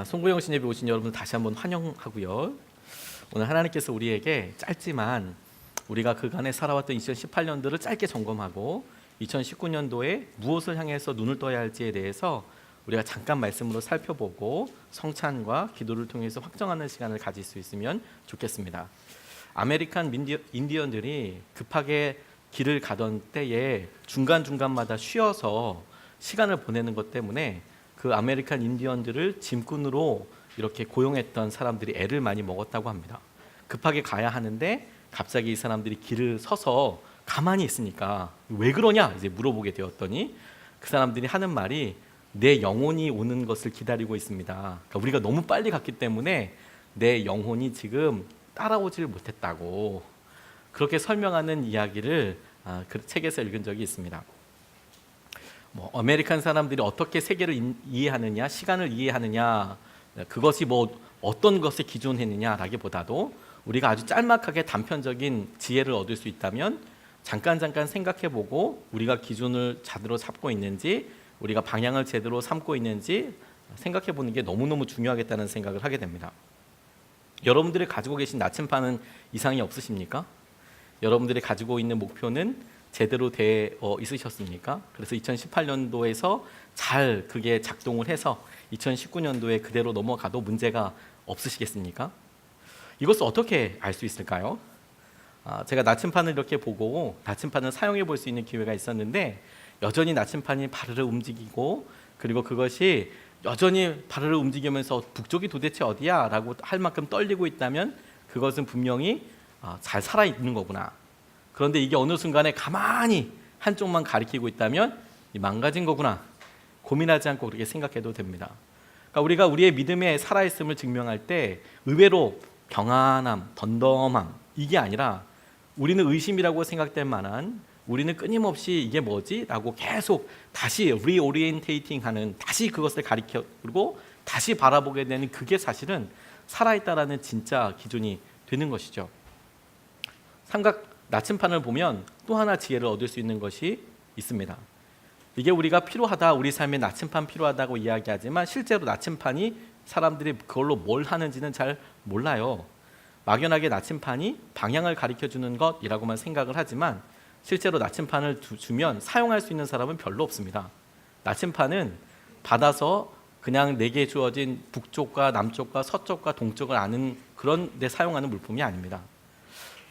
송구영 신예배 오신 여러분 다시 한번 환영하고요. 오늘 하나님께서 우리에게 짧지만 우리가 그간에 살아왔던 2018년도를 짧게 점검하고 2019년도에 무엇을 향해서 눈을 떠야 할지에 대해서 우리가 잠깐 말씀으로 살펴보고 성찬과 기도를 통해서 확정하는 시간을 가질 수 있으면 좋겠습니다. 아메리칸 인디언들이 급하게 길을 가던 때에 중간중간마다 쉬어서 시간을 보내는 것 때문에 그 아메리칸 인디언들을 짐꾼으로 이렇게 고용했던 사람들이 애를 많이 먹었다고 합니다. 급하게 가야 하는데 갑자기 이 사람들이 길을 서서 가만히 있으니까 왜 그러냐 이제 물어보게 되었더니 그 사람들이 하는 말이 내 영혼이 오는 것을 기다리고 있습니다. 그러니까 우리가 너무 빨리 갔기 때문에 내 영혼이 지금 따라오질 못했다고 그렇게 설명하는 이야기를 그 책에서 읽은 적이 있습니다. 아메리칸 사람들이 어떻게 세계를 이해하느냐, 시간을 이해하느냐, 그것이 어떤 것에 기준했느냐라기보다도 우리가 아주 짤막하게 단편적인 지혜를 얻을 수 있다면 잠깐 생각해보고 우리가 기준을 제대로 잡고 있는지, 우리가 방향을 제대로 삼고 있는지 생각해보는 게 너무너무 중요하겠다는 생각을 하게 됩니다. 여러분들이 가지고 계신 나침반은 이상이 없으십니까? 여러분들이 가지고 있는 목표는 제대로 되어 있으셨습니까? 그래서 2018년도에서 잘 그게 작동을 해서 2019년도에 그대로 넘어가도 문제가 없으시겠습니까? 이것을 어떻게 알 수 있을까요? 제가 나침판을 이렇게 보고 나침판을 사용해 볼 수 있는 기회가 있었는데 여전히 나침판이 바르르 움직이고 그리고 그것이 여전히 바르르 움직이면서 북쪽이 도대체 어디야? 라고 할 만큼 떨리고 있다면 그것은 분명히 잘 살아있는 거구나. 그런데 이게 어느 순간에 가만히 한쪽만 가리키고 있다면 망가진 거구나. 고민하지 않고 그렇게 생각해도 됩니다. 그러니까 우리가 우리의 믿음의 살아있음을 증명할 때 의외로 평안함, 덤덤함 이게 아니라 우리는 의심이라고 생각될 만한 우리는 끊임없이 이게 뭐지? 라고 계속 다시 리오리엔테이팅하는 다시 그것을 가리키고 다시 바라보게 되는 그게 사실은 살아있다라는 진짜 기준이 되는 것이죠. 나침판을 보면 또 하나 지혜를 얻을 수 있는 것이 있습니다. 이게 우리가 필요하다, 우리 삶에 나침판 필요하다고 이야기하지만 실제로 나침판이 사람들이 그걸로 뭘 하는지는 잘 몰라요. 막연하게 나침판이 방향을 가리켜주는 것이라고만 생각을 하지만 실제로 나침판을 주면 사용할 수 있는 사람은 별로 없습니다. 나침판은 받아서 그냥 내게 주어진 북쪽과 남쪽과 서쪽과 동쪽을 아는 그런 데 사용하는 물품이 아닙니다.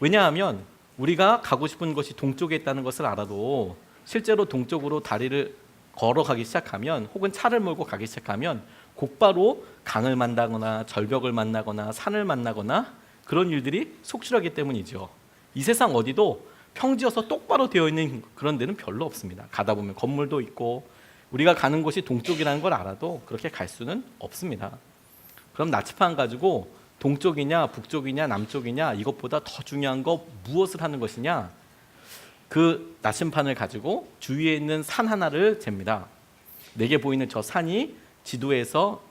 왜냐하면 우리가 가고 싶은 것이 동쪽에 있다는 것을 알아도 실제로 동쪽으로 다리를 걸어가기 시작하면 혹은 차를 몰고 가기 시작하면 곧바로 강을 만나거나 절벽을 만나거나 산을 만나거나 그런 일들이 속출하기 때문이죠. 이 세상 어디도 평지여서 똑바로 되어 있는 그런 데는 별로 없습니다. 가다 보면 건물도 있고 우리가 가는 곳이 동쪽이라는 걸 알아도 그렇게 갈 수는 없습니다. 그럼 나침판 가지고 동쪽이냐 북쪽이냐 남쪽이냐 이것보다 더 중요한 거 무엇을 하는 것이냐, 그 나침판을 가지고 주위에 있는 산 하나를 잽니다. 내게 보이는 저 산이 지도에서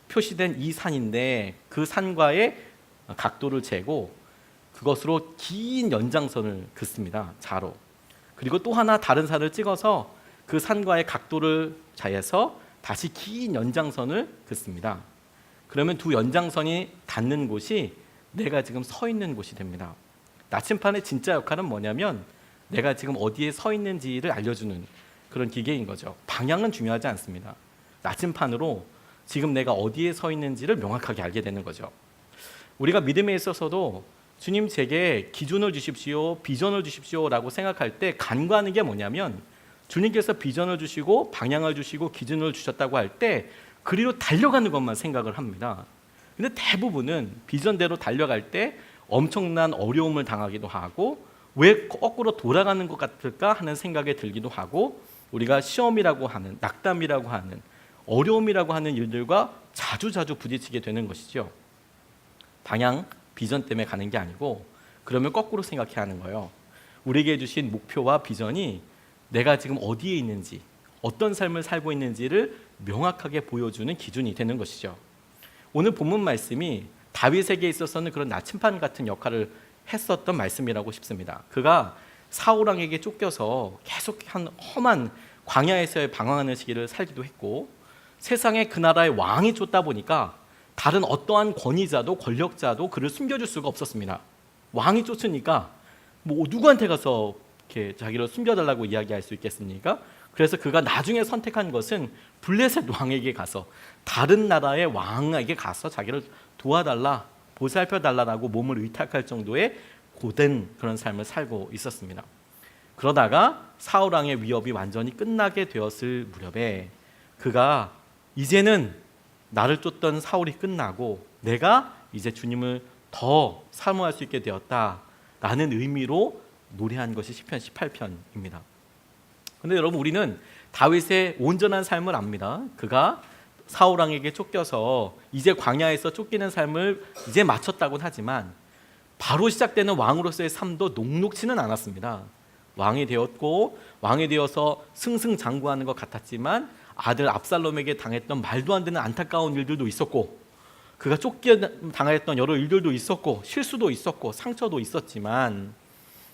표시된 이 산인데 그 산과의 각도를 재고 그것으로 긴 연장선을 긋습니다. 자로. 그리고 또 하나 다른 산을 찍어서 그 산과의 각도를 재서 다시 긴 연장선을 긋습니다. 그러면 두 연장선이 닿는 곳이 내가 지금 서 있는 곳이 됩니다. 나침판의 진짜 역할은 뭐냐면 내가 지금 어디에 서 있는지를 알려주는 그런 기계인 거죠. 방향은 중요하지 않습니다. 나침판으로 지금 내가 어디에 서 있는지를 명확하게 알게 되는 거죠. 우리가 믿음에 있어서도 주님 제게 기준을 주십시오, 비전을 주십시오 라고 생각할 때 간과하는 게 뭐냐면 주님께서 비전을 주시고 방향을 주시고 기준을 주셨다고 할 때 그리로 달려가는 것만 생각을 합니다. 근데 대부분은 비전대로 달려갈 때 엄청난 어려움을 당하기도 하고 왜 거꾸로 돌아가는 것 같을까 하는 생각이 들기도 하고 우리가 시험이라고 하는 낙담이라고 하는 어려움이라고 하는 일들과 자주 부딪히게 되는 것이죠. 방향, 비전 때문에 가는 게 아니고 그러면 거꾸로 생각해야 하는 거예요. 우리에게 주신 목표와 비전이 내가 지금 어디에 있는지 어떤 삶을 살고 있는지를 명확하게 보여주는 기준이 되는 것이죠. 오늘 본문 말씀이 다윗에게 있어서는 그런 나침판 같은 역할을 했었던 말씀이라고 싶습니다. 그가 사울왕에게 쫓겨서 계속 한 험한 광야에서의 방황하는 시기를 살기도 했고 세상에 그 나라의 왕이 쫓다 보니까 다른 어떠한 권위자도 권력자도 그를 숨겨줄 수가 없었습니다. 왕이 쫓으니까 뭐 누구한테 가서 이렇게 자기를 숨겨달라고 이야기할 수 있겠습니까? 그래서 그가 나중에 선택한 것은 블레셋 왕에게 가서 다른 나라의 왕에게 가서 자기를 도와달라, 보살펴달라고 몸을 의탁할 정도의 고된 그런 삶을 살고 있었습니다. 그러다가 사울 왕의 위협이 완전히 끝나게 되었을 무렵에 그가 이제는 나를 쫓던 사울이 끝나고 내가 이제 주님을 더 사모할 수 있게 되었다라는 의미로 노래한 것이 시편 18편입니다. 그런데 여러분, 우리는 다윗의 온전한 삶을 압니다. 그가 사울 왕에게 쫓겨서 이제 광야에서 쫓기는 삶을 이제 마쳤다고는 하지만 바로 시작되는 왕으로서의 삶도 녹록치는 않았습니다. 왕이 되었고 왕이 되어서 승승장구하는 것 같았지만 아들 압살롬에게 당했던 말도 안 되는 안타까운 일들도 있었고, 그가 쫓겨당했던 여러 일들도 있었고, 실수도 있었고, 상처도 있었지만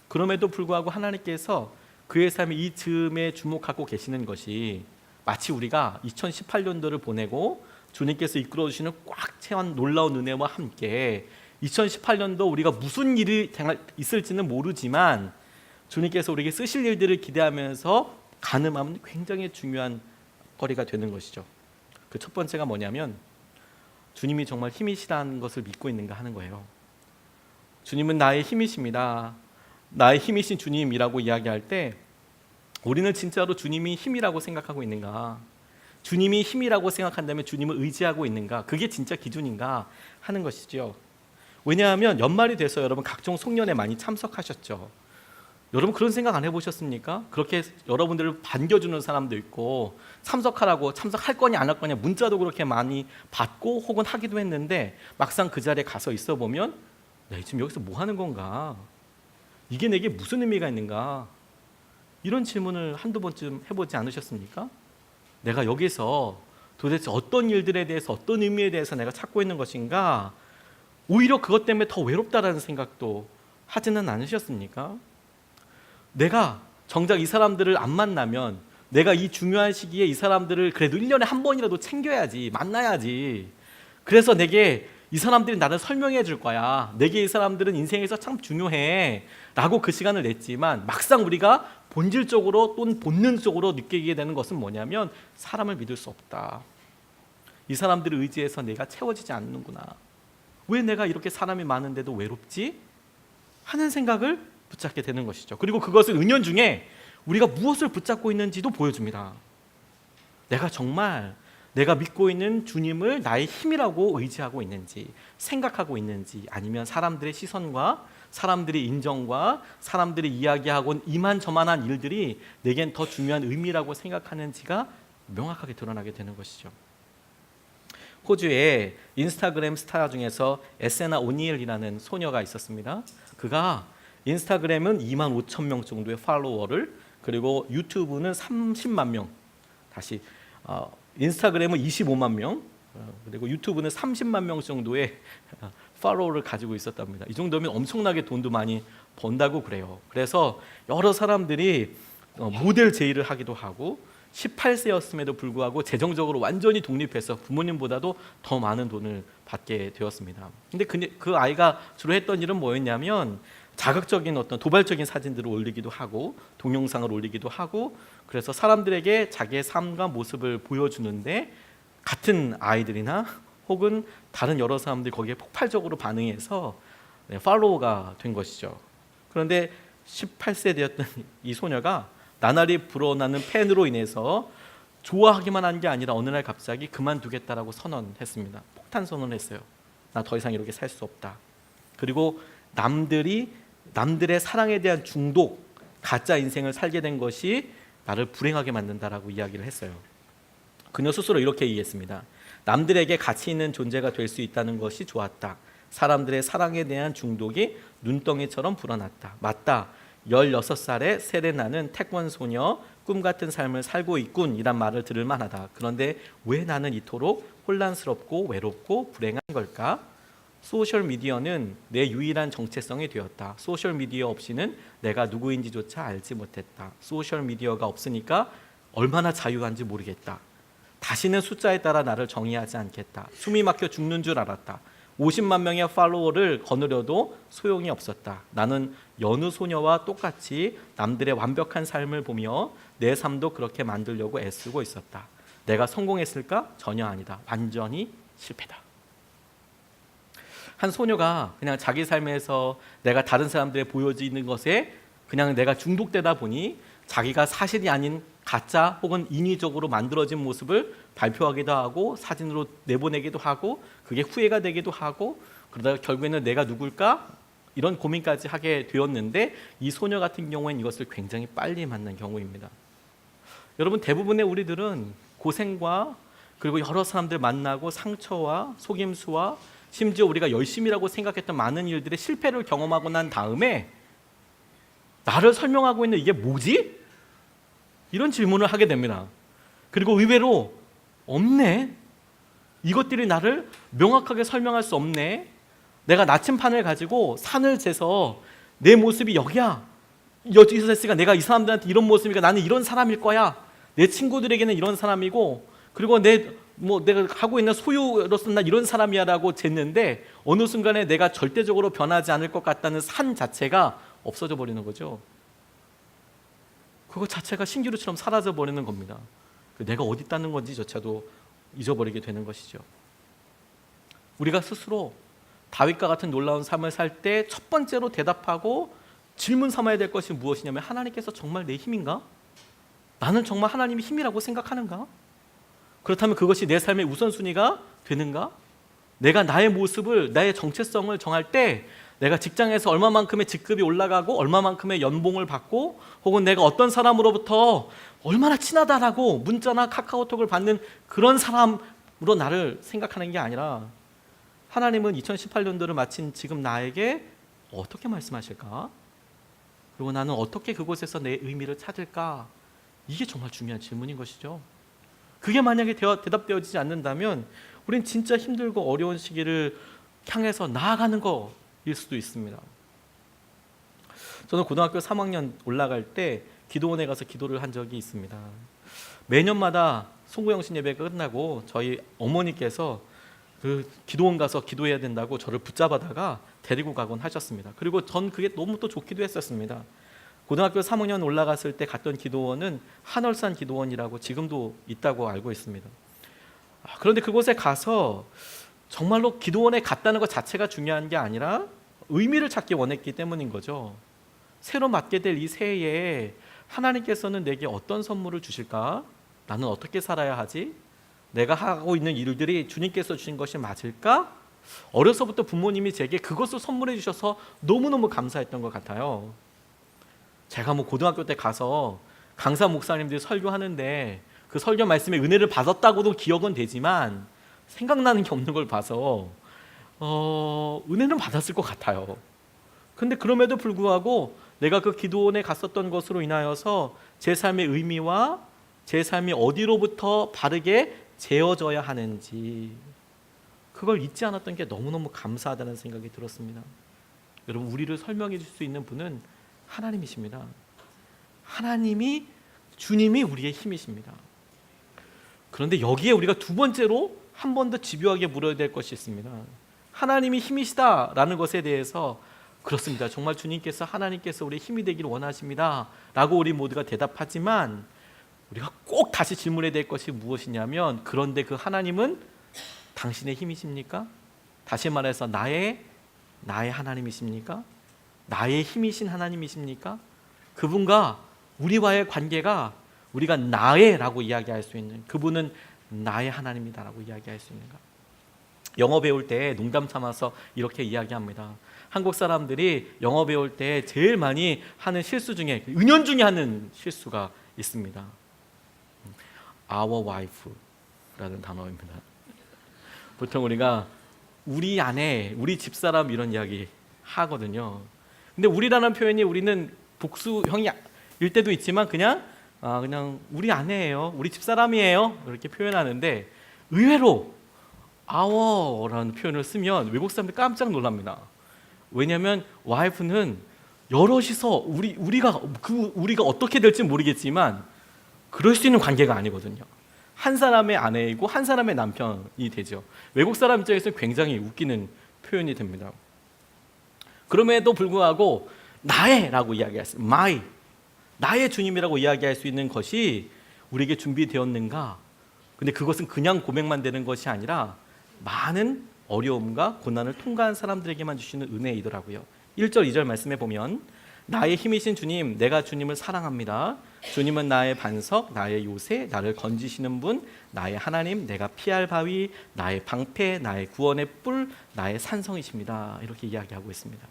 그럼에도 불구하고 하나님께서 그의 삶의 이 즈음에 주목하고 계시는 것이 마치 우리가 2018년도를 보내고 주님께서 이끌어 주시는 꽉 채운 놀라운 은혜와 함께 2018년도 우리가 무슨 일이 있을지는 모르지만 주님께서 우리에게 쓰실 일들을 기대하면서 가는 마음은 굉장히 중요한 거리가 되는 것이죠. 그 첫 번째가 뭐냐면 주님이 정말 힘이시다는 것을 믿고 있는가 하는 거예요. 주님은 나의 힘이십니다. 나의 힘이신 주님이라고 이야기할 때 우리는 진짜로 주님이 힘이라고 생각하고 있는가, 주님이 힘이라고 생각한다면 주님을 의지하고 있는가, 그게 진짜 기준인가 하는 것이죠. 왜냐하면 연말이 돼서 여러분 각종 송년회 많이 참석하셨죠. 여러분 그런 생각 안 해보셨습니까? 그렇게 여러분들을 반겨주는 사람도 있고 참석하라고 참석할 거냐 안 할 거냐 문자도 그렇게 많이 받고 혹은 하기도 했는데 막상 그 자리에 가서 있어 보면 내 지금 여기서 뭐 하는 건가? 이게 내게 무슨 의미가 있는가? 이런 질문을 한두 번쯤 해보지 않으셨습니까? 내가 여기서 도대체 어떤 일들에 대해서 어떤 의미에 대해서 내가 찾고 있는 것인가? 오히려 그것 때문에 더 외롭다라는 생각도 하지는 않으셨습니까? 내가 정작 이 사람들을 안 만나면 내가 이 중요한 시기에 이 사람들을 그래도 1년에 한 번이라도 챙겨야지, 만나야지. 그래서 내게 이 사람들이 나를 설명해 줄 거야. 내게 이 사람들은 인생에서 참 중요해 라고 그 시간을 냈지만 막상 우리가 본질적으로 또는 본능적으로 느끼게 되는 것은 뭐냐면 사람을 믿을 수 없다. 이 사람들을 의지해서 내가 채워지지 않는구나. 왜 내가 이렇게 사람이 많은데도 외롭지? 하는 생각을 붙잡게 되는 것이죠. 그리고 그것을 은연중에 우리가 무엇을 붙잡고 있는지도 보여줍니다. 내가 정말 내가 믿고 있는 주님을 나의 힘이라고 의지하고 있는지, 생각하고 있는지, 아니면 사람들의 시선과 사람들의 인정과 사람들이 이야기하고 이만저만한 일들이 내겐 더 중요한 의미라고 생각하는지가 명확하게 드러나게 되는 것이죠. 호주에 인스타그램 스타 중에서 에세나 오니엘이라는 소녀가 있었습니다. 그가 인스타그램은 2만 5천 명 정도의 팔로워를, 그리고 유튜브는 30만 명, 다시 인스타그램은 25만 명, 그리고 유튜브는 30만 명 정도의 팔로워를 가지고 있었답니다. 이 정도면 엄청나게 돈도 많이 번다고 그래요. 그래서 여러 사람들이 모델 제의를 하기도 하고 18세였음에도 불구하고 재정적으로 완전히 독립해서 부모님보다도 더 많은 돈을 받게 되었습니다. 근데 그 아이가 주로 했던 일은 뭐였냐면 자극적인 어떤 도발적인 사진들을 올리기도 하고 동영상을 올리기도 하고, 그래서 사람들에게 자기의 삶과 모습을 보여주는데 같은 아이들이나 혹은 다른 여러 사람들이 거기에 폭발적으로 반응해서 팔로워가 된 것이죠. 그런데 18세 되었던 이 소녀가 나날이 불어나는 팬으로 인해서 좋아하기만 한 게 아니라 어느 날 갑자기 그만두겠다라고 선언했습니다. 폭탄 선언했어요. 나 더 이상 이렇게 살 수 없다. 그리고 남들의 사랑에 대한 중독, 가짜 인생을 살게 된 것이 나를 불행하게 만든다라고 이야기를 했어요. 그녀 스스로 이렇게 얘기했습니다. 남들에게 가치 있는 존재가 될 수 있다는 것이 좋았다. 사람들의 사랑에 대한 중독이 눈덩이처럼 불어났다. 맞다. 16살의 세레나는 태권 소녀, 꿈같은 삶을 살고 있군 이란 말을 들을 만하다. 그런데 왜 나는 이토록 혼란스럽고 외롭고 불행한 걸까? 소셜미디어는 내 유일한 정체성이 되었다. 소셜미디어 없이는 내가 누구인지조차 알지 못했다. 소셜미디어가 없으니까 얼마나 자유한지 모르겠다. 다시는 숫자에 따라 나를 정의하지 않겠다. 숨이 막혀 죽는 줄 알았다. 50만 명의 팔로워를 거느려도 소용이 없었다. 나는 여느 소녀와 똑같이 남들의 완벽한 삶을 보며 내 삶도 그렇게 만들려고 애쓰고 있었다. 내가 성공했을까? 전혀 아니다. 완전히 실패다. 한 소녀가 그냥 자기 삶에서 내가 다른 사람들에 보여지는 것에 그냥 내가 중독되다 보니 자기가 사실이 아닌 가짜 혹은 인위적으로 만들어진 모습을 발표하기도 하고 사진으로 내보내기도 하고 그게 후회가 되기도 하고 그러다가 결국에는 내가 누굴까? 이런 고민까지 하게 되었는데 이 소녀 같은 경우에는 이것을 굉장히 빨리 맞는 경우입니다. 여러분, 대부분의 우리들은 고생과 그리고 여러 사람들 만나고 상처와 속임수와 심지어 우리가 열심이라고 생각했던 많은 일들의 실패를 경험하고 난 다음에 나를 설명하고 있는 이게 뭐지? 이런 질문을 하게 됩니다. 그리고 의외로 없네. 이것들이 나를 명확하게 설명할 수 없네. 내가 나침판을 가지고 산을 재서 내 모습이 여기야. 여기서 했으니까 내가 이 사람들한테 이런 모습이니까 나는 이런 사람일 거야. 내 친구들에게는 이런 사람이고 그리고 내가 하고 있는 소유로서 난 이런 사람이야라고 쟀는데 어느 순간에 내가 절대적으로 변하지 않을 것 같다는 산 자체가 없어져 버리는 거죠. 그거 자체가 신기루처럼 사라져 버리는 겁니다. 내가 어디 있다는 건지조차도 잊어버리게 되는 것이죠. 우리가 스스로 다윗과 같은 놀라운 삶을 살 때 첫 번째로 대답하고 질문 삼아야 될 것이 무엇이냐면 하나님께서 정말 내 힘인가? 나는 정말 하나님이 힘이라고 생각하는가? 그렇다면 그것이 내 삶의 우선순위가 되는가? 내가 나의 모습을, 나의 정체성을 정할 때 내가 직장에서 얼마만큼의 직급이 올라가고 얼마만큼의 연봉을 받고 혹은 내가 어떤 사람으로부터 얼마나 친하다라고 문자나 카카오톡을 받는 그런 사람으로 나를 생각하는 게 아니라 하나님은 2018년도를 마친 지금 나에게 어떻게 말씀하실까? 그리고 나는 어떻게 그곳에서 내 의미를 찾을까? 이게 정말 중요한 질문인 것이죠. 그게 만약에 대답되어지지 않는다면 우린 진짜 힘들고 어려운 시기를 향해서 나아가는 거일 수도 있습니다. 저는 고등학교 3학년 올라갈 때 기도원에 가서 기도를 한 적이 있습니다. 매년마다 송구영신 예배가 끝나고 저희 어머니께서 그 기도원 가서 기도해야 된다고 저를 붙잡아다가 데리고 가곤 하셨습니다. 그리고 전 그게 너무 또 좋기도 했었습니다. 고등학교 3학년 올라갔을 때 갔던 기도원은 한월산 기도원이라고 지금도 있다고 알고 있습니다. 그런데 그곳에 가서 정말로 기도원에 갔다는 것 자체가 중요한 게 아니라 의미를 찾기 원했기 때문인 거죠. 새로 맞게 될 이 새해에 하나님께서는 내게 어떤 선물을 주실까? 나는 어떻게 살아야 하지? 내가 하고 있는 일들이 주님께서 주신 것이 맞을까? 어려서부터 부모님이 제게 그것을 선물해 주셔서 너무너무 감사했던 것 같아요. 제가 고등학교 때 가서 강사 목사님들이 설교하는데 그 설교 말씀에 은혜를 받았다고도 기억은 되지만 생각나는 게 없는 걸 봐서 은혜는 받았을 것 같아요. 근데 그럼에도 불구하고 내가 그 기도원에 갔었던 것으로 인하여서 제 삶의 의미와 제 삶이 어디로부터 바르게 재어져야 하는지 그걸 잊지 않았던 게 너무너무 감사하다는 생각이 들었습니다. 여러분, 우리를 설명해 줄 수 있는 분은 하나님이십니다. 하나님이, 주님이 우리의 힘이십니다. 그런데 여기에 우리가 두 번째로 한 번 더 집요하게 물어야 될 것이 있습니다. 하나님이 힘이시다라는 것에 대해서 그렇습니다. 정말 주님께서, 하나님께서 우리의 힘이 되기를 원하십니다 라고 우리 모두가 대답하지만 우리가 꼭 다시 질문해야 될 것이 무엇이냐면, 그런데 그 하나님은 당신의 힘이십니까? 다시 말해서 나의 하나님이십니까? 나의 힘이신 하나님이십니까? 그분과 우리와의 관계가 우리가 나의라고 이야기할 수 있는, 그분은 나의 하나님이다라고 이야기할 수 있는가? 영어 배울 때 농담 삼아서 이렇게 이야기합니다. 한국 사람들이 영어 배울 때 제일 많이 하는 실수 중에, 은연중에 하는 실수가 있습니다. Our wife라는 단어입니다. 보통 우리가 우리 아내, 우리 집사람 이런 이야기 하거든요. 근데 우리라는 표현이 우리는 복수형일 때도 있지만 그냥 우리 아내예요, 우리 집사람이에요 이렇게 표현하는데, 의외로 our라는 표현을 쓰면 외국 사람들 깜짝 놀랍니다. 왜냐하면 와이프는 여럿이서 우리가 어떻게 될지 모르겠지만 그럴 수 있는 관계가 아니거든요. 한 사람의 아내이고 한 사람의 남편이 되죠. 외국 사람 입장에서는 굉장히 웃기는 표현이 됩니다. 그럼에도 불구하고 나의라고 이야기할 수, my, 나의 주님이라고 이야기할 수 있는 것이 우리에게 준비되었는가? 근데 그것은 그냥 고백만 되는 것이 아니라 많은 어려움과 고난을 통과한 사람들에게만 주시는 은혜이더라고요. 1절 2절 말씀해 보면 나의 힘이신 주님, 내가 주님을 사랑합니다. 주님은 나의 반석, 나의 요새, 나를 건지시는 분, 나의 하나님, 내가 피할 바위, 나의 방패, 나의 구원의 뿔, 나의 산성이십니다. 이렇게 이야기하고 있습니다.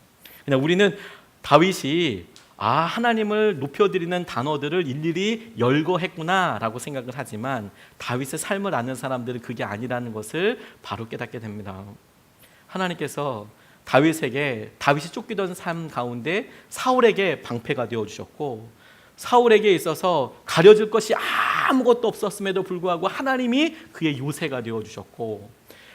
그냥 우리는 다윗이 하나님을 높여드리는 단어들을 일일이 열거했구나라고 생각을 하지만 다윗의 삶을 아는 사람들은 그게 아니라는 것을 바로 깨닫게 됩니다. 하나님께서 다윗이 쫓기던 삶 가운데 사울에게 방패가 되어주셨고 사울에게 있어서 가려질 것이 아무것도 없었음에도 불구하고 하나님이 그의 요새가 되어주셨고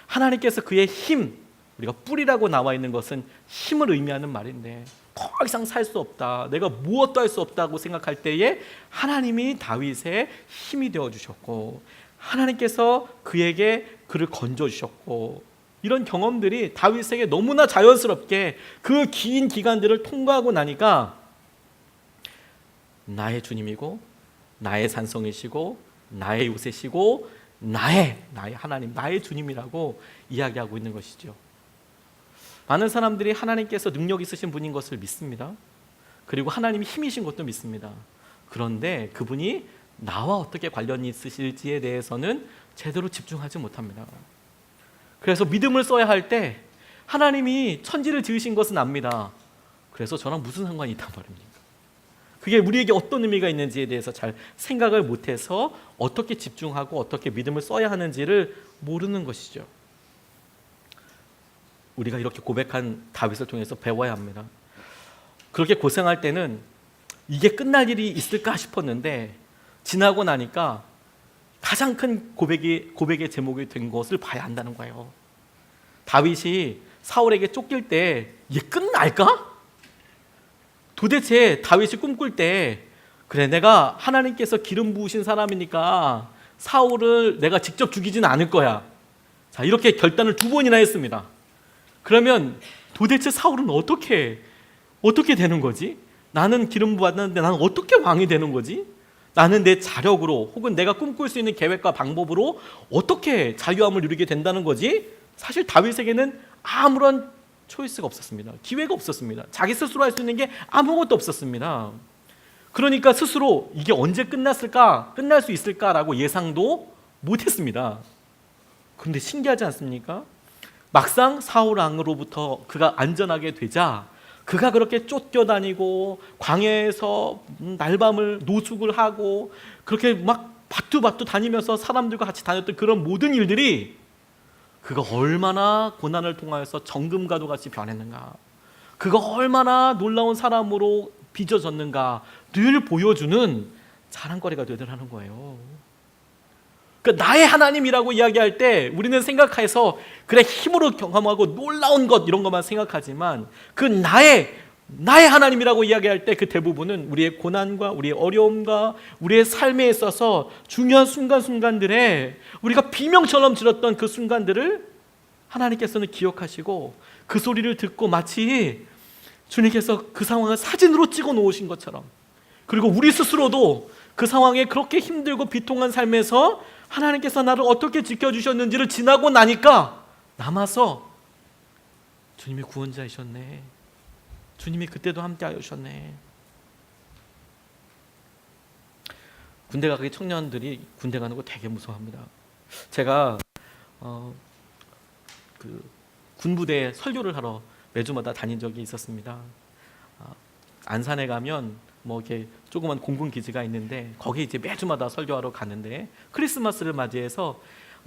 하나님께서 그의 힘, 우리가 뿔이라고 나와 있는 것은 힘을 의미하는 말인데 더 이상 살 수 없다, 내가 무엇도 할 수 없다고 생각할 때에 하나님이 다윗의 힘이 되어주셨고 하나님께서 그를 건져주셨고 이런 경험들이 다윗에게 너무나 자연스럽게 그 긴 기간들을 통과하고 나니까 나의 주님이고 나의 산성이시고 나의 요새시고 나의 하나님, 나의 주님이라고 이야기하고 있는 것이죠. 많은 사람들이 하나님께서 능력 있으신 분인 것을 믿습니다. 그리고 하나님이 힘이신 것도 믿습니다. 그런데 그분이 나와 어떻게 관련이 있으실지에 대해서는 제대로 집중하지 못합니다. 그래서 믿음을 써야 할 때 하나님이 천지를 지으신 것은 압니다. 그래서 저랑 무슨 상관이 있단 말입니까? 그게 우리에게 어떤 의미가 있는지에 대해서 잘 생각을 못해서 어떻게 집중하고 어떻게 믿음을 써야 하는지를 모르는 것이죠. 우리가 이렇게 고백한 다윗을 통해서 배워야 합니다. 그렇게 고생할 때는 이게 끝날 일이 있을까 싶었는데 지나고 나니까 가장 큰 고백의 제목이 된 것을 봐야 한다는 거예요. 다윗이 사울에게 쫓길 때 이게 끝날까? 도대체 다윗이 꿈꿀 때 그래, 내가 하나님께서 기름 부으신 사람이니까 사울을 내가 직접 죽이지는 않을 거야. 자, 이렇게 결단을 2번이나 했습니다. 그러면 도대체 사울은 어떻게 되는 거지? 나는 기름 부었는데 나는 어떻게 왕이 되는 거지? 나는 내 자력으로 혹은 내가 꿈꿀 수 있는 계획과 방법으로 어떻게 자유함을 누리게 된다는 거지? 사실 다윗에게는 아무런 초이스가 없었습니다. 기회가 없었습니다. 자기 스스로 할 수 있는 게 아무것도 없었습니다. 그러니까 스스로 이게 언제 끝날 수 있을까라고 예상도 못했습니다. 그런데 신기하지 않습니까? 막상 사울 왕으로부터 그가 안전하게 되자 그가 그렇게 쫓겨다니고 광야에서 날밤을 노숙을 하고 그렇게 막 바투바투 다니면서 사람들과 같이 다녔던 그런 모든 일들이 그가 얼마나 고난을 통하여서 정금과도 같이 변했는가, 그가 얼마나 놀라운 사람으로 빚어졌는가를 보여주는 자랑거리가 되더라는 거예요. 그러니까 나의 하나님이라고 이야기할 때 우리는 생각해서 그래 힘으로 경험하고 놀라운 것 이런 것만 생각하지만 그 나의 하나님이라고 이야기할 때 그 대부분은 우리의 고난과 우리의 어려움과 우리의 삶에 있어서 중요한 순간순간들에 우리가 비명처럼 질렀던 그 순간들을 하나님께서는 기억하시고 그 소리를 듣고 마치 주님께서 그 상황을 사진으로 찍어 놓으신 것처럼, 그리고 우리 스스로도 그 상황에 그렇게 힘들고 비통한 삶에서 하나님께서 나를 어떻게 지켜주셨는지를 지나고 나니까 남아서 주님이 구원자이셨네, 주님이 그때도 함께 하셨네. 군대 가기 청년들이 군대 가는 거 되게 무서워합니다. 제가 그 군부대에 설교를 하러 매주마다 다닌 적이 있었습니다. 안산에 가면 뭐 이렇게 조그만 공군 기지가 있는데 거기 이제 매주마다 설교하러 가는데 크리스마스를 맞이해서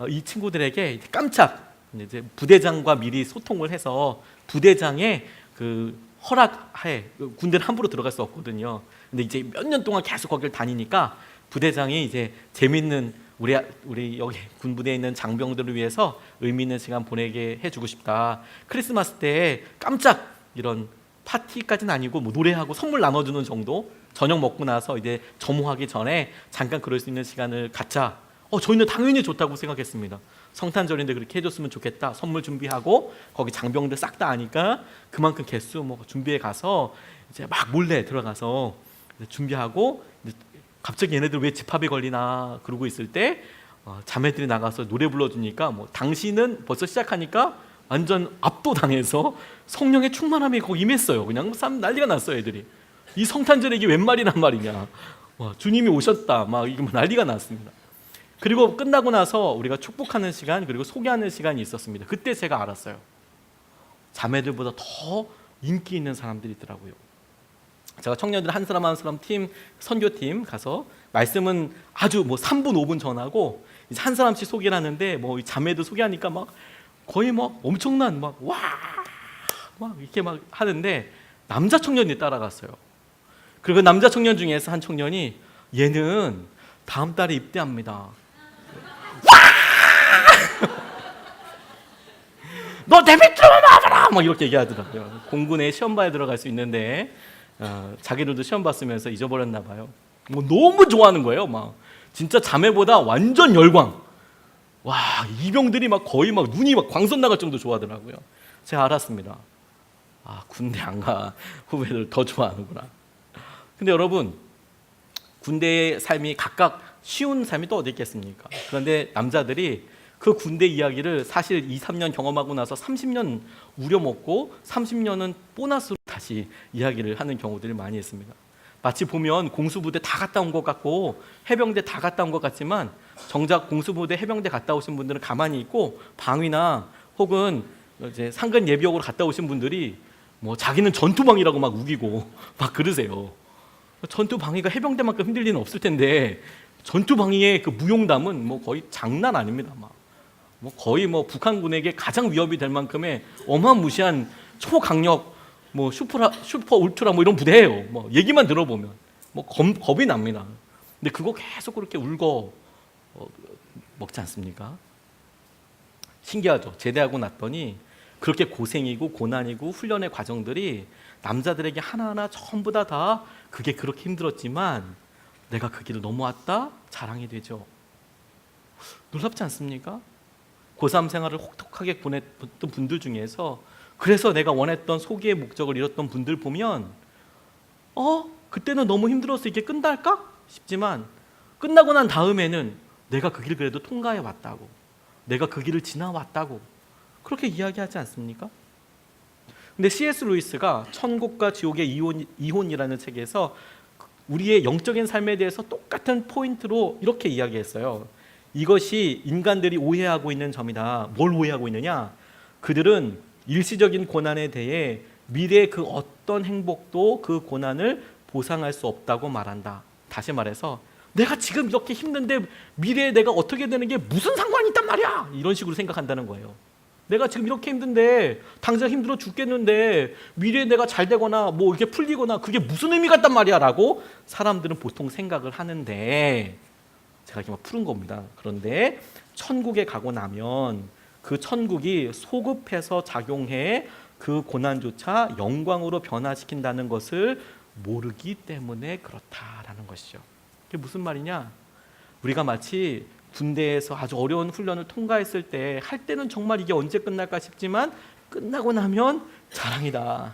이 친구들에게 깜짝 이제 부대장과 미리 소통을 해서 부대장의 그 허락하에, 군대는 함부로 들어갈 수 없거든요. 근데 이제 몇 년 동안 계속 거기를 다니니까 부대장이 이제 재밌는 우리 여기 군부대에 있는 장병들을 위해서 의미 있는 시간 보내게 해주고 싶다. 크리스마스 때 깜짝 이런 파티까지는 아니고 뭐 노래하고 선물 나눠주는 정도, 저녁 먹고 나서 이제 점호하기 전에 잠깐 그럴 수 있는 시간을 갖자. 저희는 당연히 좋다고 생각했습니다. 성탄절인데 그렇게 해줬으면 좋겠다. 선물 준비하고 거기 장병들 싹 다 아니까 그만큼 개수 뭐 준비해 가서 이제 막 몰래 들어가서 준비하고, 갑자기 얘네들 왜 집합이 걸리나 그러고 있을 때 자매들이 나가서 노래 불러주니까 뭐 당신은 벌써 시작하니까 완전 압도당해서 성령의 충만함이 거기 임했어요. 그냥 난리가 났어요. 애들이 이 성탄절에 이게 웬 말이란 말이냐, 주님이 오셨다, 막 이게 난리가 났습니다. 그리고 끝나고 나서 우리가 축복하는 시간, 그리고 소개하는 시간이 있었습니다. 그때 제가 알았어요. 자매들보다 더 인기 있는 사람들이 있더라고요. 제가 청년들 한 사람 한 사람 팀, 선교팀 가서 말씀은 아주 3분 5분 전하고 이제 한 사람씩 소개를 하는데 자매들 소개하니까 막 거의 엄청난 막 이렇게 막 하는데 남자 청년이 따라갔어요. 그리고 남자 청년 중에서 한 청년이 얘는 다음 달에 입대합니다. 너 내 밑으로 와봐라! 막 이렇게 얘기하더라고요. 공군에 시험 봐야 들어갈 수 있는데 자기들도 시험 봤으면서 잊어버렸나 봐요. 너무 좋아하는 거예요. 막 진짜 자매보다 완전 열광. 와, 이병들이 거의 눈이 광선 나갈 정도 좋아하더라고요. 제가 알았습니다. 군대 안 가 후배들 더 좋아하는구나. 근데 여러분, 군대의 삶이 각각 쉬운 삶이 또 어디 있겠습니까? 그런데 남자들이 그 군대 이야기를 사실 2, 3년 경험하고 나서 30년 우려먹고 30년은 보너스로 다시 이야기를 하는 경우들이 많이 있습니다. 마치 보면 공수부대 다 갔다 온 것 같고 해병대 다 갔다 온 것 같지만 정작 공수부대 해병대 갔다 오신 분들은 가만히 있고 방위나 혹은 이제 상근 예비역으로 갔다 오신 분들이 자기는 전투방위라고 막 우기고 막 그러세요. 전투방위가 해병대만큼 힘들 리는 없을 텐데 전투방위의 그 무용담은 거의 장난 아닙니다. 거의 북한군에게 가장 위협이 될 만큼의 어마무시한 초강력 슈퍼 울트라 이런 부대예요. 얘기만 들어보면 겁이 납니다. 근데 그거 계속 그렇게 울고 먹지 않습니까? 신기하죠. 제대하고 났더니 그렇게 고생이고 고난이고 훈련의 과정들이 남자들에게 하나하나 전부 다 그게 그렇게 힘들었지만 내가 그 길을 넘어왔다 자랑이 되죠. 놀랍지 않습니까? 고3 생활을 혹독하게 보냈던 분들 중에서 그래서 내가 원했던 소개의 목적을 잃었던 분들 보면 그때는 너무 힘들어서 이게 끝날까 싶지만 끝나고 난 다음에는 내가 그 길을 그래도 통과해 왔다고, 내가 그 길을 지나왔다고 그렇게 이야기하지 않습니까? 근데 C.S. 루이스가 천국과 지옥의 이혼이라는 책에서 우리의 영적인 삶에 대해서 똑같은 포인트로 이렇게 이야기했어요. 이것이 인간들이 오해하고 있는 점이다. 뭘 오해하고 있느냐? 그들은 일시적인 고난에 대해 미래의 그 어떤 행복도 그 고난을 보상할 수 없다고 말한다. 다시 말해서 내가 지금 이렇게 힘든데 미래에 내가 어떻게 되는 게 무슨 상관이 있단 말이야. 이런 식으로 생각한다는 거예요. 내가 지금 이렇게 힘든데 당장 힘들어 죽겠는데 미래에 내가 잘 되거나 이렇게 풀리거나 그게 무슨 의미가 있단 말이야 라고 사람들은 보통 생각을 하는데 제가 이렇게 푸른 겁니다. 그런데 천국에 가고 나면 그 천국이 소급해서 작용해 그 고난조차 영광으로 변화시킨다는 것을 모르기 때문에 그렇다라는 것이죠. 그게 무슨 말이냐? 우리가 마치 군대에서 아주 어려운 훈련을 통과했을 때 할 때는 정말 이게 언제 끝날까 싶지만 끝나고 나면 자랑이다.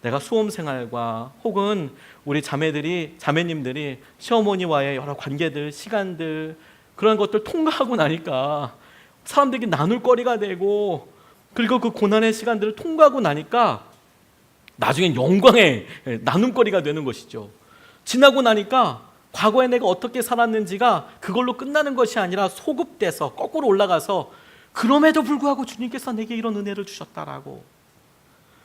내가 수험 생활과 혹은 우리 자매님들이 시어머니와의 여러 관계들, 시간들 그런 것들 통과하고 나니까 사람들에게 나눌 거리가 되고 그리고 그 고난의 시간들을 통과하고 나니까 나중엔 영광의 나눔거리가 되는 것이죠. 지나고 나니까 과거에 내가 어떻게 살았는지가 그걸로 끝나는 것이 아니라 소급돼서 거꾸로 올라가서 그럼에도 불구하고 주님께서 내게 이런 은혜를 주셨다라고.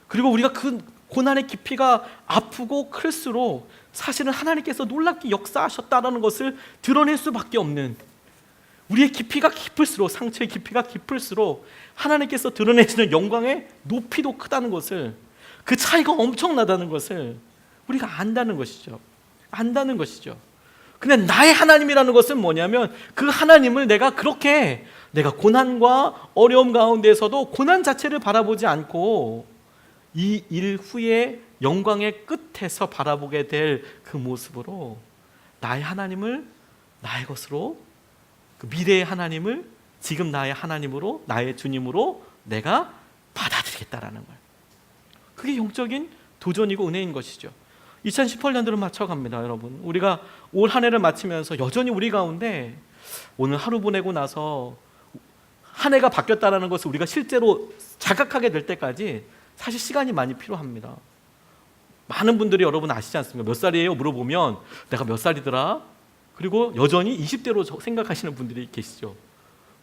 그리고 우리가 그 고난의 깊이가 아프고 클수록 사실은 하나님께서 놀랍게 역사하셨다라는 것을 드러낼 수밖에 없는, 우리의 깊이가 깊을수록, 상처의 깊이가 깊을수록 하나님께서 드러내시는 영광의 높이도 크다는 것을, 그 차이가 엄청나다는 것을 우리가 안다는 것이죠. 근데 나의 하나님이라는 것은 뭐냐면 그 하나님을 내가 고난과 어려움 가운데서도 고난 자체를 바라보지 않고 이 일 후에 영광의 끝에서 바라보게 될 그 모습으로 나의 하나님을 나의 것으로 그 미래의 하나님을 지금 나의 하나님으로, 나의 주님으로 내가 받아들이겠다라는 거예요. 그게 영적인 도전이고 은혜인 것이죠. 2018년도를 맞춰갑니다, 여러분. 우리가 올 한 해를 마치면서 여전히 우리 가운데 오늘 하루 보내고 나서 한 해가 바뀌었다는 것을 우리가 실제로 자각하게 될 때까지 사실 시간이 많이 필요합니다. 많은 분들이 여러분 아시지 않습니까? 몇 살이에요? 물어보면 내가 몇 살이더라? 그리고 여전히 20대로 생각하시는 분들이 계시죠.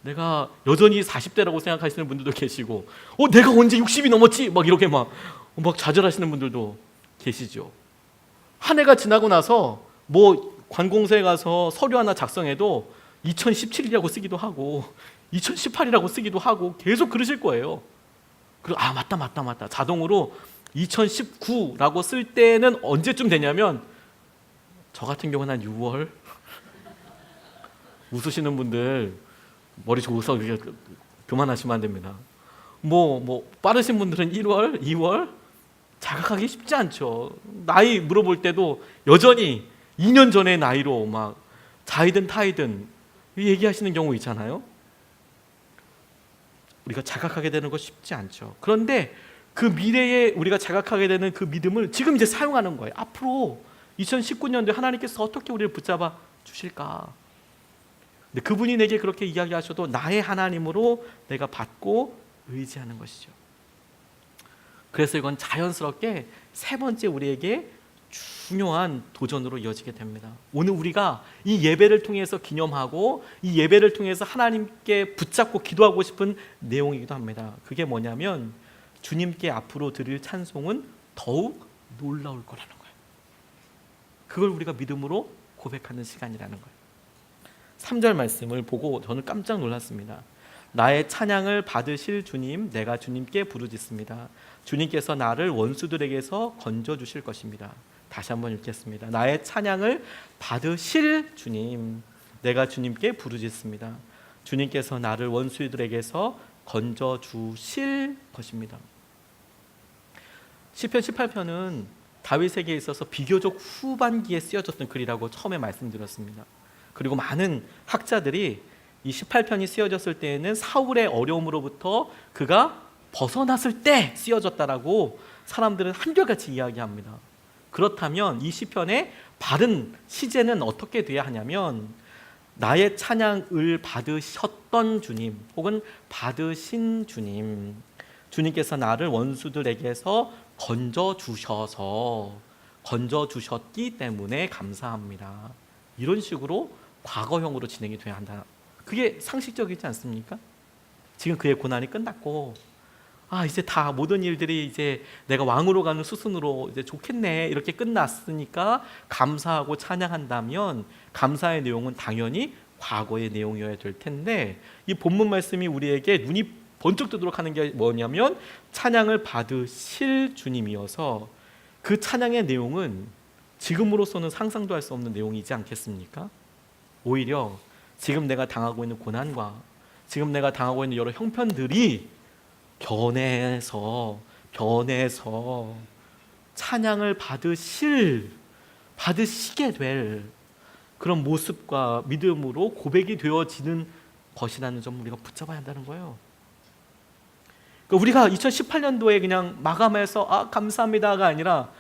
내가 여전히 40대라고 생각하시는 분들도 계시고, 내가 언제 60이 넘었지? 막 이렇게 막 좌절하시는 분들도 계시죠. 한 해가 지나고 나서 뭐 관공서에 가서 서류 하나 작성해도 2017이라고 쓰기도 하고 2018이라고 쓰기도 하고 계속 그러실 거예요. 그리고 맞다 자동으로 2019라고 쓸 때는 언제쯤 되냐면, 저 같은 경우는 한 6월. 웃으시는 분들 머리 좋아서 그만하시면 안 됩니다. 빠르신 분들은 1월, 2월. 자각하기 쉽지 않죠. 나이 물어볼 때도 여전히 2년 전의 나이로 막 자이든 타이든 얘기하시는 경우 있잖아요. 우리가 자각하게 되는 거 쉽지 않죠. 그런데 그 미래에 우리가 자각하게 되는 그 믿음을 지금 이제 사용하는 거예요. 앞으로 2019년도에 하나님께서 어떻게 우리를 붙잡아 주실까? 근데 그분이 내게 그렇게 이야기하셔도 나의 하나님으로 내가 받고 의지하는 것이죠. 그래서 이건 자연스럽게 세 번째 우리에게 중요한 도전으로 이어지게 됩니다. 오늘 우리가 이 예배를 통해서 기념하고 이 예배를 통해서 하나님께 붙잡고 기도하고 싶은 내용이기도 합니다. 그게 뭐냐면 주님께 앞으로 드릴 찬송은 더욱 놀라울 거라는 거예요. 그걸 우리가 믿음으로 고백하는 시간이라는 거예요. 3절 말씀을 보고 저는 깜짝 놀랐습니다. 나의 찬양을 받으실 주님, 내가 주님께 부르짖습니다. 주님께서 나를 원수들에게서 건져주실 것입니다. 다시 한번 읽겠습니다. 나의 찬양을 받으실 주님, 내가 주님께 부르짖습니다. 주님께서 나를 원수들에게서 건져주실 것입니다. 시편 18편은 다윗에게 있어서 비교적 후반기에 쓰여졌던 글이라고 처음에 말씀드렸습니다. 그리고 많은 학자들이 이 18편이 쓰여졌을 때에는 사울의 어려움으로부터 그가 벗어났을 때 쓰여졌다라고 사람들은 한결같이 이야기합니다. 그렇다면 이 시편의 바른 시제는 어떻게 돼야 하냐면, 나의 찬양을 받으셨던 주님 혹은 받으신 주님, 주님께서 나를 원수들에게서 건져주셨기 때문에 감사합니다. 이런 식으로 과거형으로 진행이 돼야 한다. 그게 상식적이지 않습니까? 지금 그의 고난이 끝났고 이제 다 모든 일들이 이제 내가 왕으로 가는 수순으로 이제 좋겠네 이렇게 끝났으니까 감사하고 찬양한다면 감사의 내용은 당연히 과거의 내용이어야 될 텐데, 이 본문 말씀이 우리에게 눈이 번쩍 뜨도록 하는 게 뭐냐면 찬양을 받으실 주님이어서 그 찬양의 내용은 지금으로서는 상상도 할 수 없는 내용이지 않겠습니까? 오히려 지금 내가 당하고 있는 고난과 지금 내가 당하고 있는 여러 형편들이 견해서 찬양을 받으시게 될 그런 모습과 믿음으로 고백이 되어지는 것이라는 점 우리가 붙잡아야 한다는 거예요. 그러니까 우리가 2018년도에 그냥 마감해서 감사합니다가 아니라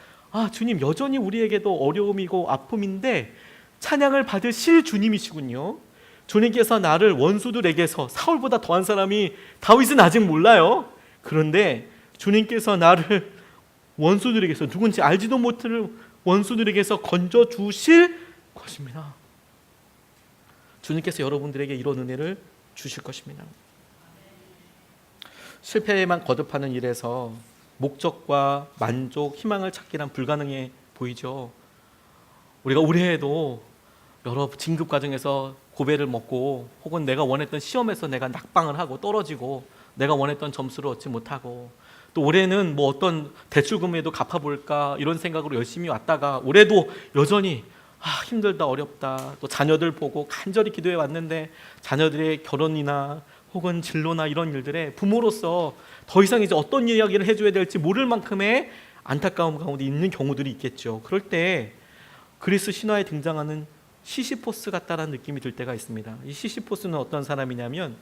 주님 여전히 우리에게도 어려움이고 아픔인데 찬양을 받으실 주님이시군요. 주님께서 나를 원수들에게서, 사울보다 더한 사람이 다윗은 아직 몰라요. 그런데 주님께서 나를 원수들에게서, 누군지 알지도 못할 원수들에게서 건져주실 것입니다. 주님께서 여러분들에게 이런 은혜를 주실 것입니다. 실패에만 거듭하는 일에서 목적과 만족, 희망을 찾기란 불가능해 보이죠. 우리가 올해에도 여러 진급 과정에서 고배를 먹고, 혹은 내가 원했던 시험에서 내가 낙방을 하고 떨어지고 내가 원했던 점수를 얻지 못하고, 또 올해는 어떤 대출금에도 갚아볼까 이런 생각으로 열심히 왔다가 올해도 여전히 힘들다, 어렵다, 또 자녀들 보고 간절히 기도해 왔는데 자녀들의 결혼이나 혹은 진로나 이런 일들에 부모로서 더 이상 이제 어떤 이야기를 해줘야 될지 모를 만큼의 안타까움 가운데 있는 경우들이 있겠죠. 그럴 때 그리스 신화에 등장하는 시시포스 같다라는 느낌이 들 때가 있습니다. 이 시시포스는 어떤 사람이냐면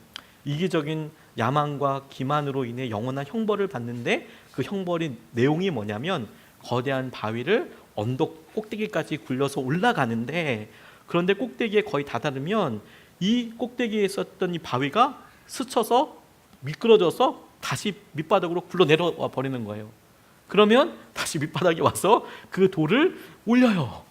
이기적인 야망과 기만으로 인해 영원한 형벌을 받는데, 그 형벌이 내용이 뭐냐면 거대한 바위를 언덕 꼭대기까지 굴려서 올라가는데, 그런데 꼭대기에 거의 다다르면 이 꼭대기에 있었던 이 바위가 스쳐서 미끄러져서 다시 밑바닥으로 굴러 내려와 버리는 거예요. 그러면 다시 밑바닥에 와서 그 돌을 올려요.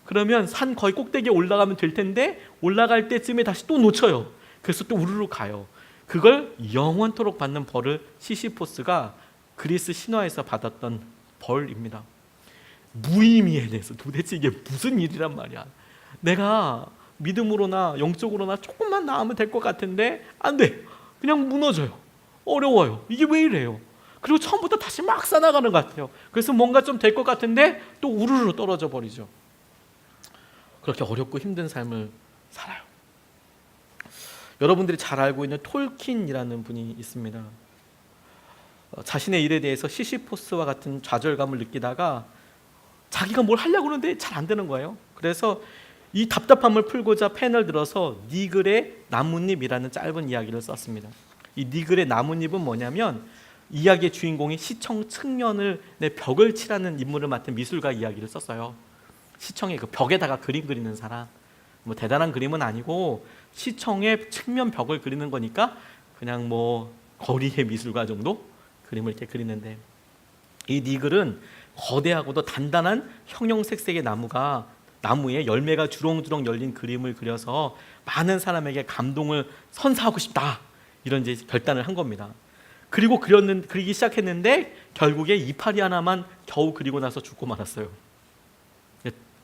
그러면 산 거의 꼭대기에 올라가면 될 텐데 올라갈 때쯤에 다시 또 놓쳐요. 그래서 또 우르르 가요. 그걸 영원토록 받는 벌을 시시포스가 그리스 신화에서 받았던 벌입니다. 무의미에 대해서 도대체 이게 무슨 일이란 말이야. 내가 믿음으로나 영적으로나 조금만 나으면 될 것 같은데 안 돼. 그냥 무너져요. 어려워요. 이게 왜 이래요? 그리고 처음부터 다시 막 쌓아나가는 것 같아요. 그래서 뭔가 좀 될 것 같은데 또 우르르 떨어져 버리죠. 그렇게 어렵고 힘든 삶을 살아요. 여러분들이 잘 알고 있는 톨킨이라는 분이 있습니다. 자신의 일에 대해서 시시포스와 같은 좌절감을 느끼다가 자기가 뭘 하려고 하는데 잘 안 되는 거예요. 그래서 이 답답함을 풀고자 펜을 들어서 니글의 나뭇잎이라는 짧은 이야기를 썼습니다. 이 니글의 나뭇잎은 뭐냐면 이야기의 주인공이 시청 측면을 내 벽을 칠하는 임무를 맡은 미술가 이야기를 썼어요. 시청의 그 벽에다가 그림 그리는 사람, 뭐 대단한 그림은 아니고 시청의 측면 벽을 그리는 거니까 그냥 뭐 거리의 미술가 정도 그림을 이렇게 그리는데, 이 니글은 거대하고도 단단한 형형색색의 나무에 열매가 주렁주렁 열린 그림을 그려서 많은 사람에게 감동을 선사하고 싶다, 이런 이제 결단을 한 겁니다. 그리고 그리기 시작했는데 결국에 이파리 하나만 겨우 그리고 나서 죽고 말았어요.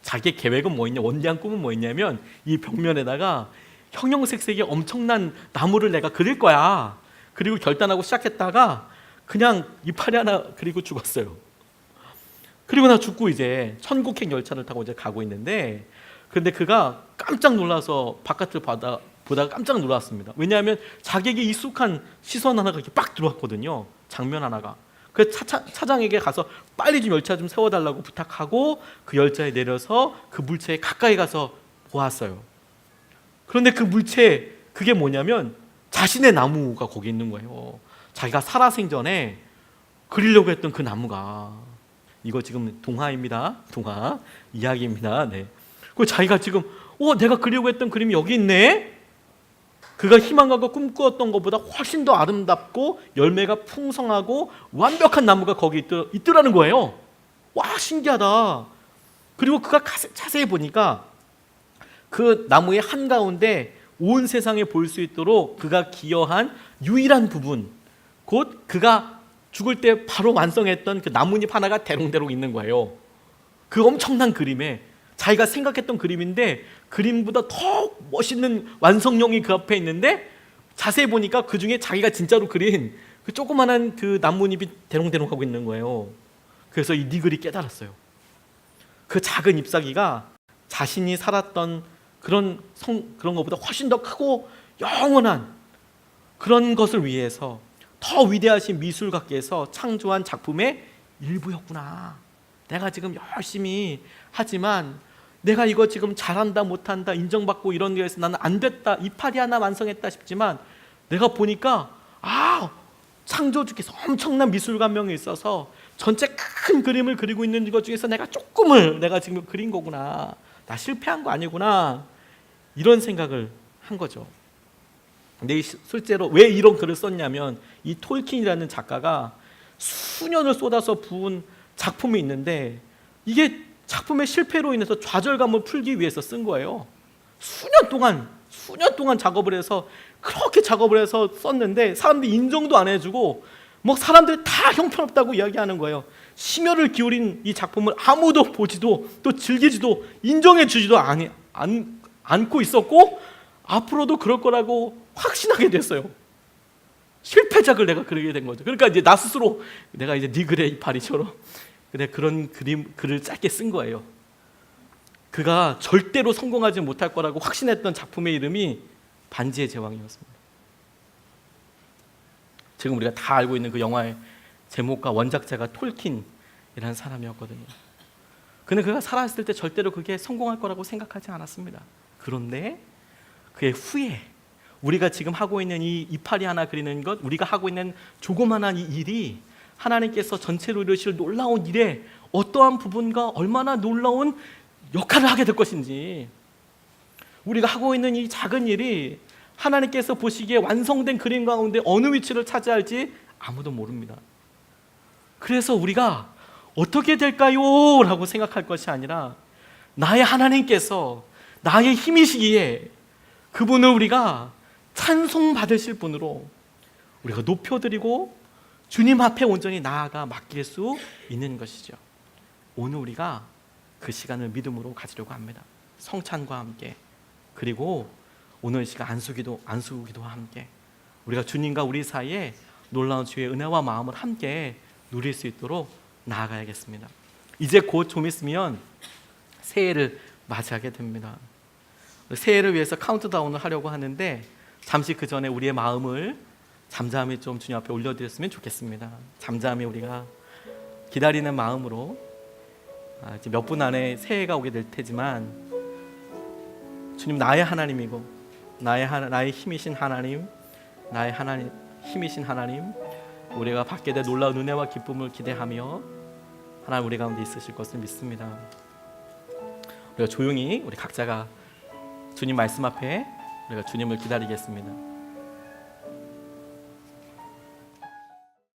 자기의 계획은 뭐 있냐, 원대한 꿈은 뭐 있냐면 이 벽면에다가 형형색색의 엄청난 나무를 내가 그릴 거야. 그리고 결단하고 시작했다가 그냥 이파리 하나 그리고 죽었어요. 그리고 나 죽고 이제 천국행 열차를 타고 이제 가고 있는데, 그런데 그가 깜짝 놀라서 바깥을 보다가 깜짝 놀랐습니다. 왜냐하면 자기에게 익숙한 시선 하나가 이렇게 빡 들어왔거든요. 장면 하나가. 그 차장에게 가서 빨리 좀 열차 좀 세워달라고 부탁하고 그 열차에 내려서 그 물체에 가까이 가서 보았어요. 그런데 그 물체, 그게 뭐냐면 자신의 나무가 거기 있는 거예요. 자기가 살아생전에 그리려고 했던 그 나무가. 이거 지금 동화입니다. 동화 이야기입니다. 네. 그 자기가 지금 내가 그리려고 했던 그림이 여기 있네. 그가 희망하고 꿈꾸었던 것보다 훨씬 더 아름답고 열매가 풍성하고 완벽한 나무가 거기 있더라는 거예요. 와, 신기하다. 그리고 그가 자세히 보니까 그 나무의 한가운데 온 세상에 볼 수 있도록 그가 기여한 유일한 부분, 곧 그가 죽을 때 바로 완성했던 그 나뭇잎 하나가 대롱대롱 있는 거예요. 그 엄청난 그림에 자기가 생각했던 그림인데 그림보다 더 멋있는 완성형이 그 앞에 있는데 자세히 보니까 그 중에 자기가 진짜로 그린 그 조그만한 그 나뭇잎이 대롱대롱 하고 있는 거예요. 그래서 이 니글이 깨달았어요. 그 작은 잎사귀가 자신이 살았던 그런 것보다 훨씬 더 크고 영원한 그런 것을 위해서 더 위대하신 미술가께서 창조한 작품의 일부였구나. 내가 지금 열심히 하지만 내가 이거 지금 잘한다 못한다 인정받고 이런 데에서 나는 안 됐다, 이파리 하나 완성했다 싶지만 내가 보니까 창조주께서 엄청난 미술감명이 있어서 전체 큰 그림을 그리고 있는 것 중에서 내가 조금을 내가 지금 그린 거구나. 나 실패한 거 아니구나. 이런 생각을 한 거죠. 근데 실제로 왜 이런 글을 썼냐면 이 톨킨이라는 작가가 수년을 쏟아서 부은 작품이 있는데 이게 작품의 실패로 인해서 좌절감을 풀기 위해서 쓴 거예요. 수년 동안 작업을 해서 그렇게 작업을 해서 썼는데 사람들이 인정도 안 해주고 뭐 사람들이 다 형편없다고 이야기하는 거예요. 심혈을 기울인 이 작품을 아무도 보지도 또 즐기지도 인정해 주지도 않고 있었고 앞으로도 그럴 거라고 확신하게 됐어요. 실패작을 내가 그리게 된 거죠. 그러니까 이제 나 스스로 내가 이제 니글의 이파리처럼 그런 글을 짧게 쓴 거예요. 그가 절대로 성공하지 못할 거라고 확신했던 작품의 이름이 반지의 제왕이었습니다. 지금 우리가 다 알고 있는 그 영화의 제목과 원작자가 톨킨이라는 사람이었거든요. 근데 그가 살아있을 때 절대로 그게 성공할 거라고 생각하지 않았습니다. 그런데 그의 후에 우리가 지금 하고 있는 이 이파리 하나 그리는 것, 우리가 하고 있는 조그마한 이 일이 하나님께서 전체로 이루실 놀라운 일에 어떠한 부분과 얼마나 놀라운 역할을 하게 될 것인지, 우리가 하고 있는 이 작은 일이 하나님께서 보시기에 완성된 그림 가운데 어느 위치를 차지할지 아무도 모릅니다. 그래서 우리가 어떻게 될까요? 라고 생각할 것이 아니라 나의 하나님께서 나의 힘이시기에 그분을 우리가 찬송받으실 분으로 우리가 높여드리고 주님 앞에 온전히 나아가 맡길 수 있는 것이죠. 오늘 우리가 그 시간을 믿음으로 가지려고 합니다. 성찬과 함께, 그리고 오늘 시간 안수기도와 함께 우리가 주님과 우리 사이에 놀라운 주의 은혜와 마음을 함께 누릴 수 있도록 나아가야겠습니다. 이제 곧 좀 있으면 새해를 맞이하게 됩니다. 새해를 위해서 카운트다운을 하려고 하는데 잠시 그 전에 우리의 마음을 잠잠히 좀 주님 앞에 올려드렸으면 좋겠습니다. 잠잠히 우리가 기다리는 마음으로 이제 몇 분 안에 새해가 오게 될 테지만 주님 나의 하나님이고 나의 힘이신 하나님, 나의 하나님 힘이신 하나님, 우리가 받게 될 놀라운 은혜와 기쁨을 기대하며 하나님 우리 가운데 있으실 것을 믿습니다. 우리가 조용히 우리 각자가 주님 말씀 앞에 우리가 주님을 기다리겠습니다.